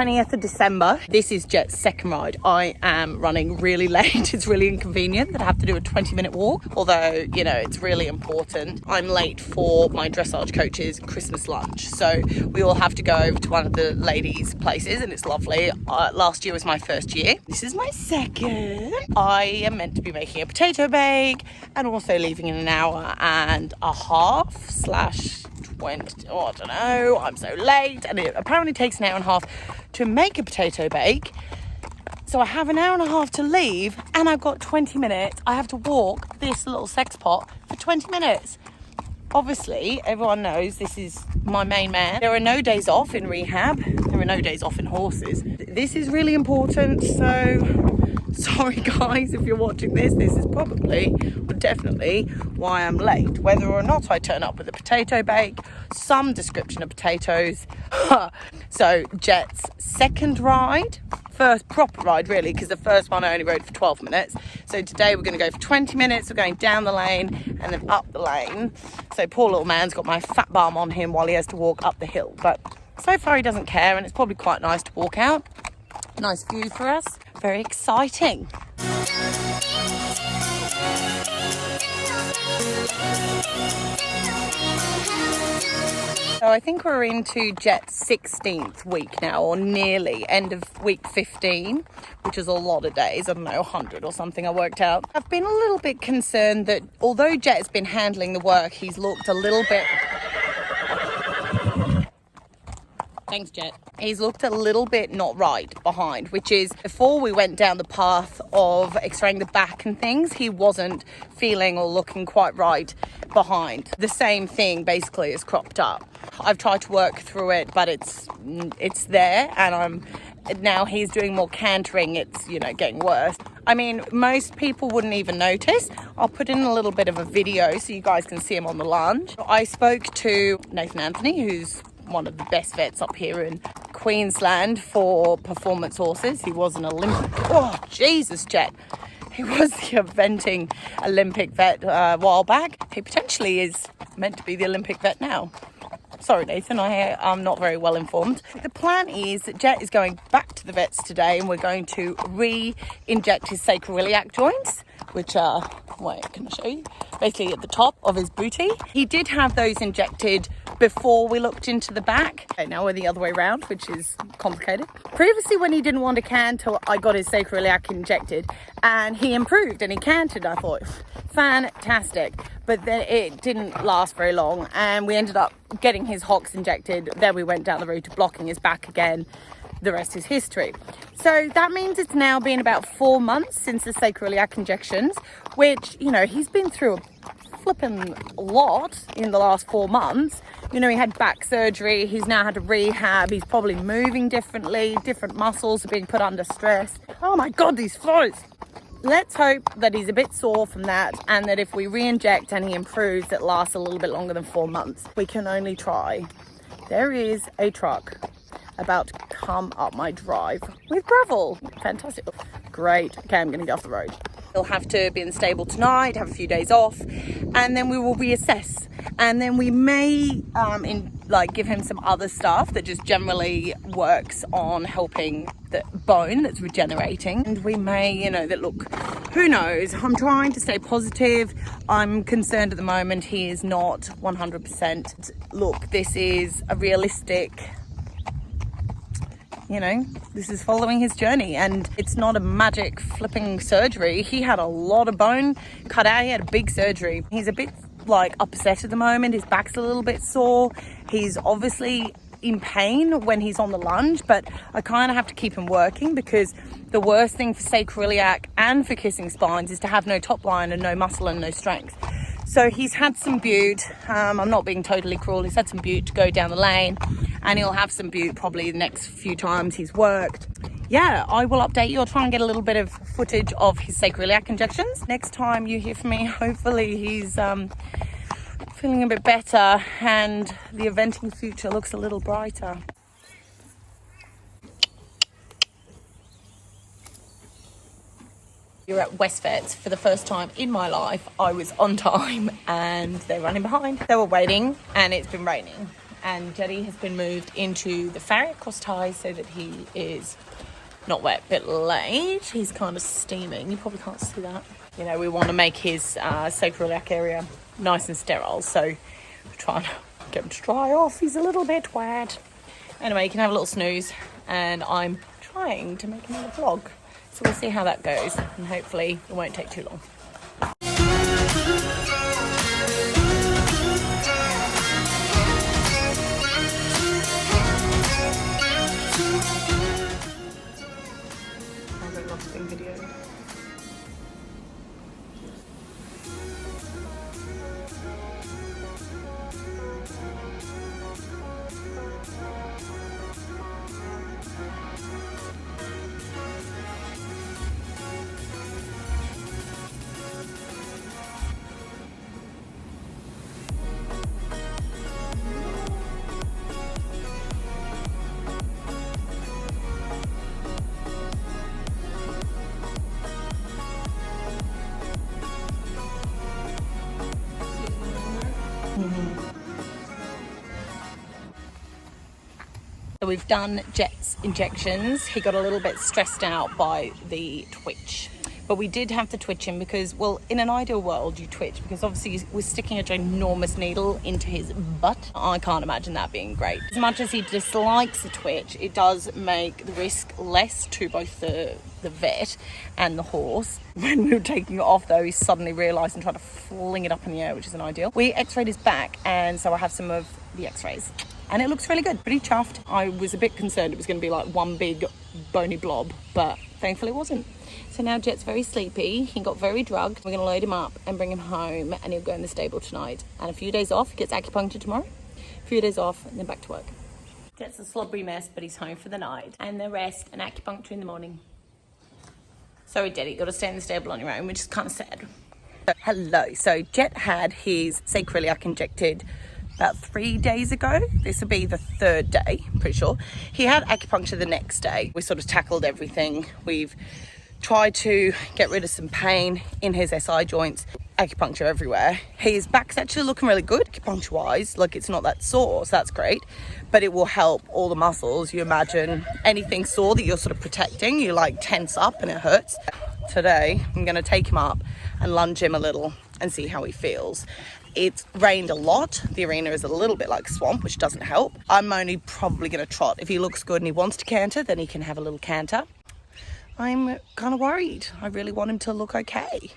20th of December. This is Jet's second ride. I am running really late. It's really inconvenient that I have to do a 20-minute walk, although, you know, it's really important. I'm late for my dressage coach's Christmas lunch, so we all have to go over to one of the ladies' places, and it's lovely. Last year was my first year. This is my second. I am meant to be making a potato bake and also leaving in an hour and a half slash 20, oh, I don't know, I'm so late, and it apparently takes an hour and a half to make a potato bake. So I have an hour and a half to leave, and I've got 20 minutes. I have to walk this little sex pot for 20 minutes. Obviously, everyone knows this is my main man. There are no days off in rehab. There are no days off in horses. This is really important, so sorry guys if you're watching this. This is probably, or definitely, why I'm late. Whether or not I turn up with a potato bake, some description of potatoes. So Jet's second ride, first proper ride really, because the first one I only rode for 12 minutes. So today we're going to go for 20 minutes. We're going down the lane and then up the lane. So poor little man's got my fat bum on him while he has to walk up the hill. But so far he doesn't care, and it's probably quite nice to walk out. Nice view for us. Very exciting. So I think we're into Jet's 16th week now, or nearly, end of week 15, which is a lot of days. I don't know, 100 or something I worked out. I've been a little bit concerned that although Jet has been handling the work, he's looked a little bit... Thanks, Jet. He's looked a little bit not right behind, which is before we went down the path of x-raying the back and things, he wasn't feeling or looking quite right behind. The same thing basically is cropped up. I've tried to work through it, but it's there, and now he's doing more cantering. It's, you know, getting worse. I mean, most people wouldn't even notice. I'll put in a little bit of a video so you guys can see him on the lunge. I spoke to Nathan Anthony, who's one of the best vets up here in Queensland for performance horses. He was an Olympic... Oh, Jesus, Jet. He was the eventing Olympic vet a while back. He potentially is meant to be the Olympic vet now. Sorry, Nathan, I'm not very well informed. The plan is that Jet is going back to the vets today, and we're going to re-inject his sacroiliac joints, which are, wait, can I show you? Basically at the top of his booty. He did have those injected before we looked into the back. Okay, now we're the other way around, which is complicated. Previously, when he didn't want to canter, I got his sacroiliac injected, and he improved and he cantered. I thought, fantastic. But then it didn't last very long, and we ended up getting his hocks injected. Then we went down the route to blocking his back again. The rest is history. So that means it's now been about 4 months since the sacroiliac injections, which, you know, he's been through a flipping lot in the last 4 months. You know, he had back surgery, he's now had a rehab, he's probably moving differently, different muscles are being put under stress. Oh my God, these flies. Let's hope that he's a bit sore from that, and that if we re-inject and he improves, it lasts a little bit longer than 4 months. We can only try. There is a truck about to come up my drive with gravel. Fantastic. Great. Okay, I'm going to get off the road. He'll have to be in the stable tonight, have a few days off, and then we will reassess. And then we may give him some other stuff that just generally works on helping the bone that's regenerating. And we may, you know, that look, who knows? I'm trying to stay positive. I'm concerned at the moment he is not 100%. Look, this is a realistic... You know, this is following his journey, and it's not a magic flipping surgery. He had a lot of bone cut out. He had a big surgery. He's a bit like upset at the moment. His back's a little bit sore. He's obviously in pain when he's on the lunge, but I kind of have to keep him working, because the worst thing for sacroiliac and for kissing spines is to have no top line and no muscle and no strength. So he's had some bute. I'm not being totally cruel. He's had some bute to go down the lane, and he'll have some bute probably the next few times he's worked. Yeah, I will update you. I'll try and get a little bit of footage of his sacroiliac injections. Next time you hear from me, hopefully he's feeling a bit better and the eventing future looks a little brighter. You're at Westvets for the first time in my life. I was on time and they're running behind. They were waiting and it's been raining. and Jodie has been moved into the farrier cross ties so that he is not wet, bit late. He's kind of steaming. You probably can't see that. You know, we want to make his sacroiliac area nice and sterile, so we're trying to get him to dry off. He's a little bit wet. Anyway, you can have a little snooze, and I'm trying to make another vlog. So we'll see how that goes, and hopefully it won't take too long. Video. So we've done JEDS injections. He got a little bit stressed out by the twitch, but we did have to twitch him because, well, in an ideal world you twitch because obviously we're sticking a ginormous needle into his butt. I can't imagine that being great. As much as he dislikes the twitch, it does make the risk less to both the vet and the horse. When we were taking it off though, he suddenly realised and tried to fling it up in the air, which isn't ideal. We x-rayed his back, and so I have some of the x-rays. And it looks really good, pretty chuffed. I was a bit concerned it was going to be like one big bony blob, but thankfully it wasn't. So now Jet's very sleepy. He got very drugged. We're going to load him up and bring him home, and he'll go in the stable tonight. And a few days off, he gets acupuncture tomorrow. A few days off, and then back to work. Jet's a slobbery mess, but he's home for the night. And the rest, and acupuncture in the morning. Sorry, Jet, you got to stay in the stable on your own, which is kind of sad. Hello. So Jet had his sacroiliac injected about 3 days ago. This will be the third day, I'm pretty sure. He had acupuncture the next day. We sort of tackled everything. We've tried to get rid of some pain in his SI joints, acupuncture everywhere. His back's actually looking really good, acupuncture wise. Like, it's not that sore, so that's great. But it will help all the muscles. You imagine anything sore that you're sort of protecting, you like tense up and it hurts. Today, I'm gonna take him up and lunge him a little and see how he feels. It's rained a lot. The arena is a little bit like swamp, which doesn't help. I'm only probably going to trot. If he looks good and he wants to canter, then he can have a little canter. I'm kind of worried. I really want him to look okay.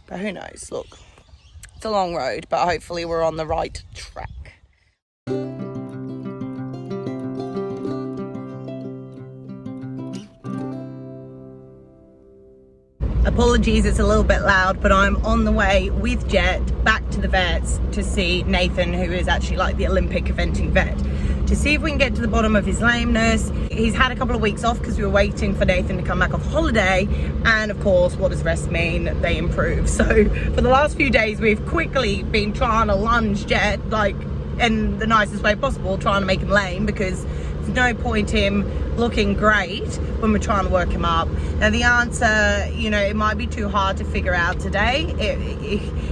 But who knows? Look, it's a long road, but hopefully we're on the right track. Apologies, it's a little bit loud, but I'm on the way with Jet back to the vets to see Nathan, who is actually like the Olympic eventing vet, to see if we can get to the bottom of his lameness. He's had a couple of weeks off because we were waiting for Nathan to come back off holiday, and of course, what does rest mean? They improve. So for the last few days, we've quickly been trying to lunge Jet, like in the nicest way possible, trying to make him lame, because there's no point him looking great when we're trying to work him up. Now the answer, you know, it might be too hard to figure out today.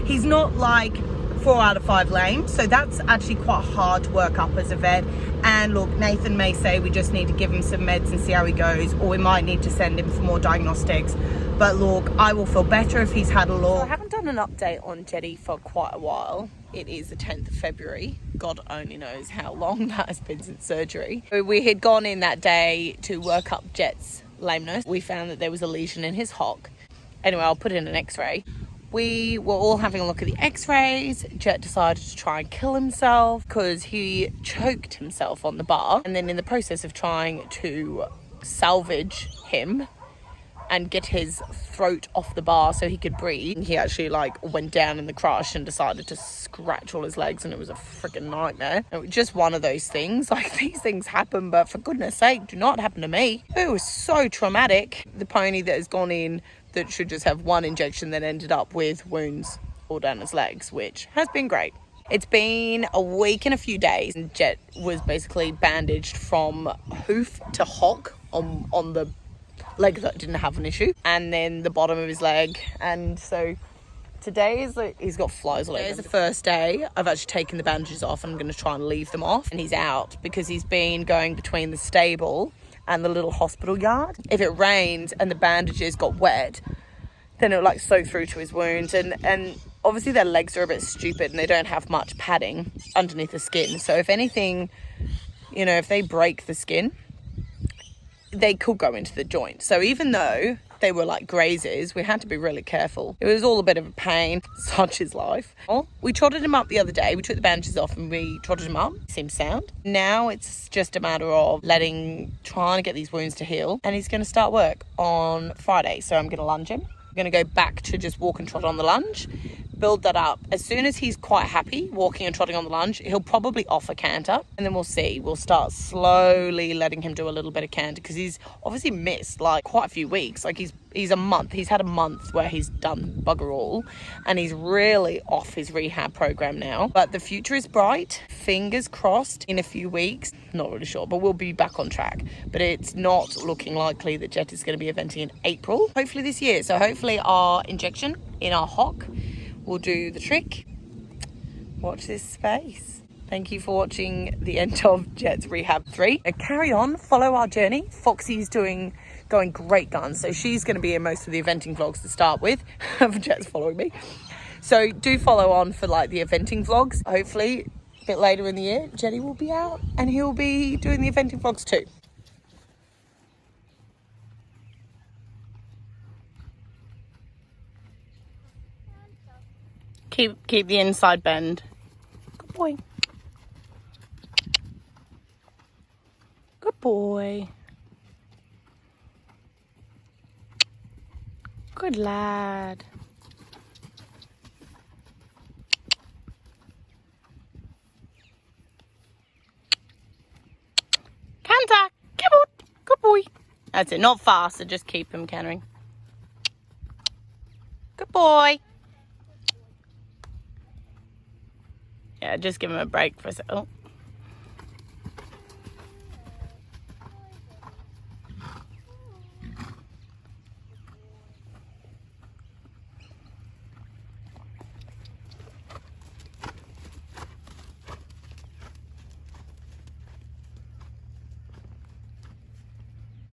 He's not like 4 out of 5 lame, so that's actually quite hard to work up as a vet. And look, Nathan may say we just need to give him some meds and see how he goes, or we might need to send him for more diagnostics. But look, I will feel better if he's had a look. So I haven't done an update on Jodie for quite a while. It is the 10th of February. God only knows how long that has been since surgery. We had gone in that day to work up Jet's lameness. We found that there was a lesion in his hock. Anyway, I'll put in an x-ray. We were all having a look at the x-rays. Jet decided to try and kill himself because he choked himself on the bar. And then in the process of trying to salvage him and get his throat off the bar so he could breathe, he actually like went down in the crush and decided to scratch all his legs, and it was a freaking nightmare. It was just one of those things. Like, these things happen, but for goodness sake, do not happen to me. It was so traumatic. The pony that has gone in that should just have one injection that ended up with wounds all down his legs, which has been great. It's been a week and a few days, and Jet was basically bandaged from hoof to hock on the leg that didn't have an issue, and then the bottom of his leg. And so Today is like, he's got flies all over. Today's the first day I've actually taken the bandages off, and I'm going to try and leave them off. And he's out because he's been going between the stable and the little hospital yard. If it rained and the bandages got wet, then it would like soak through to his wounds. And obviously their legs are a bit stupid and they don't have much padding underneath the skin. So if anything, you know, if they break the skin, they could go into the joint. So even though they were like grazes, we had to be really careful. It was all a bit of a pain. Such is life. Well, we trotted him up the other day. We took the bandages off and we trotted him up. He seems sound. Now it's just a matter of trying to get these wounds to heal. And he's going to start work on Friday. So I'm going to lunge him. I'm going to go back to just walk and trot on the lunge. Build that up. As soon as he's quite happy walking and trotting on the lunge, he'll probably offer canter, and then we'll see. We'll start slowly letting him do a little bit of canter, because he's obviously missed like quite a few weeks. Like he's a month. He's had a month where he's done bugger all, and he's really off his rehab program now. But the future is bright. Fingers crossed. In a few weeks, not really sure, but we'll be back on track. But it's not looking likely that Jet is going to be eventing in April. Hopefully this year. So hopefully our injection in our hock will do the trick. Watch this space. Thank you for watching the end of Jet's Rehab 3. Now carry on, follow our journey. Foxy's going great guns, so she's going to be in most of the eventing vlogs to start with. Jet's following me. So do follow on for like the eventing vlogs. Hopefully a bit later in the year, Jetty will be out and he'll be doing the eventing vlogs too. Keep the inside bend. Good boy. Good boy. Good lad. Canter. Good boy. That's it. Not fast, so just keep him cantering. Good boy. Yeah, just give him a break for a second. Oh.